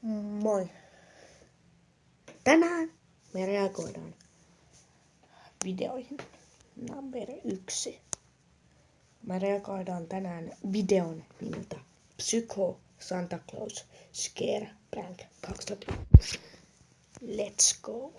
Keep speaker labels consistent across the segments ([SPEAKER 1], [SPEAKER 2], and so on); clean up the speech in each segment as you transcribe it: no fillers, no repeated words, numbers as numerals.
[SPEAKER 1] Moi. Tänään me reagoidaan videoihin number 1. Me reagoidaan tänään videon nimeltä Psycho Santa Claus Scare Prank 2001. Let's go!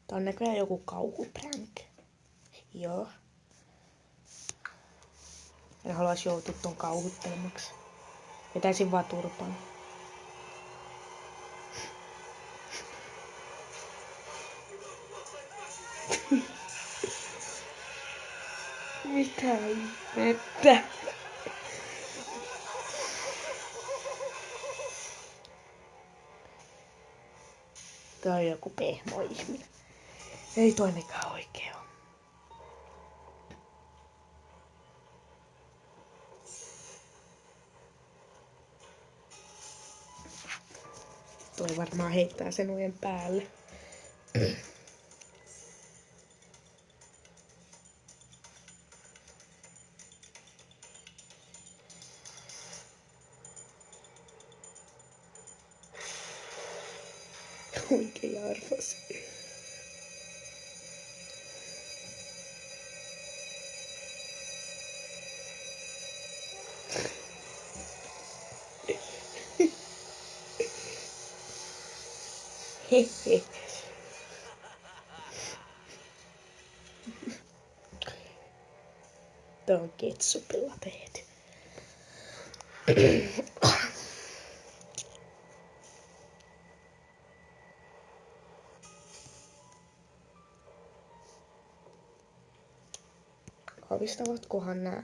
[SPEAKER 1] Tää on näköjään joku kauhuprank. Joo. En haluais joutua ton kauhuttelemaksi. Vetäisin vaan turpaan. Mitä ihmettä? Tää on joku pehmo ihminen. Ei toi mikään oikee oo. Toi varmaan heittää sen ojen päälle. Oikein arvasi. Hehe. Tää on ketsupilla tehty. Aavistavatkohan nämä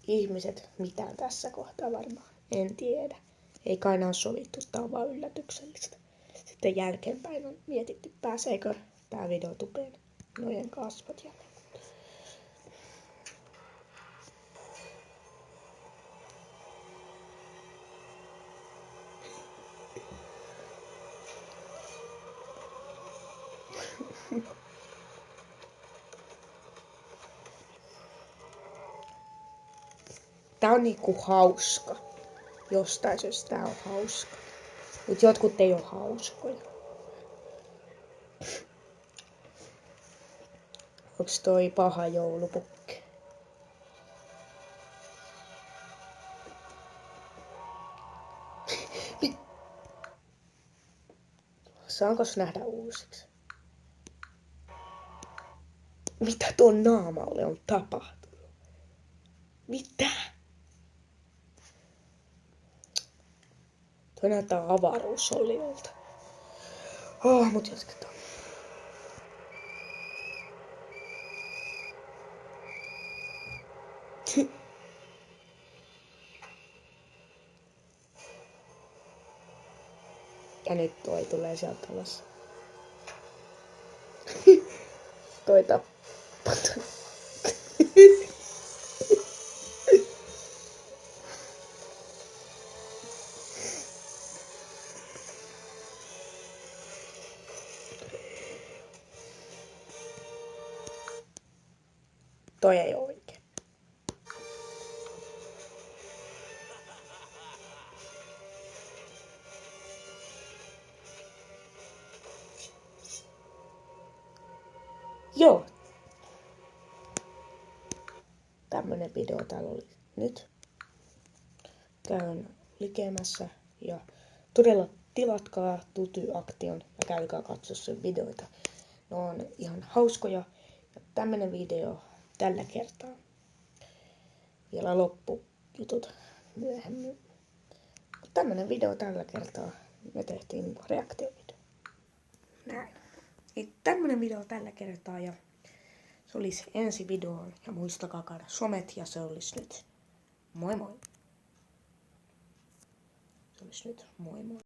[SPEAKER 1] ihmiset mitään tässä kohtaa varmaan? En tiedä. Ei kai nää on sovittu, tää on vaan yllätyksellistä. Sitten jälkeenpäin on mietitty, pääseekö tää videotubeen nojen kasvot jälleen. Tää on niinku hauska. Jostain syystä tää on hauska. Mut jotkut ei oo hauskoja. Onks toi paha joulupukki? Saankos nähdä uusiksi? Mitä tuon naamalle on tapahtunut? Mitä? Toi näyttää avaruusolliolta. Mut jatketaan. Ja nyt toi tulee sieltä alas. Toi tappat. Toi ei oo oikein. Joo. Tämmönen video täällä oli nyt. Käyn likemässä ja todella tilatkaa Tuty-aktion ja käykää katsoa sen videoita. Ne on ihan hauskoja ja tämmönen video tällä kertaa. Vielä loppujutut myöhemmin. Tämmönen video tällä kertaa. Me tehtiin reaktiovideo. Näin. Niin tämmönen video tällä kertaa ja se olisi ensi videoon ja muistakaa käydä somet ja se olisi nyt moi moi. Se olisi nyt moi moi.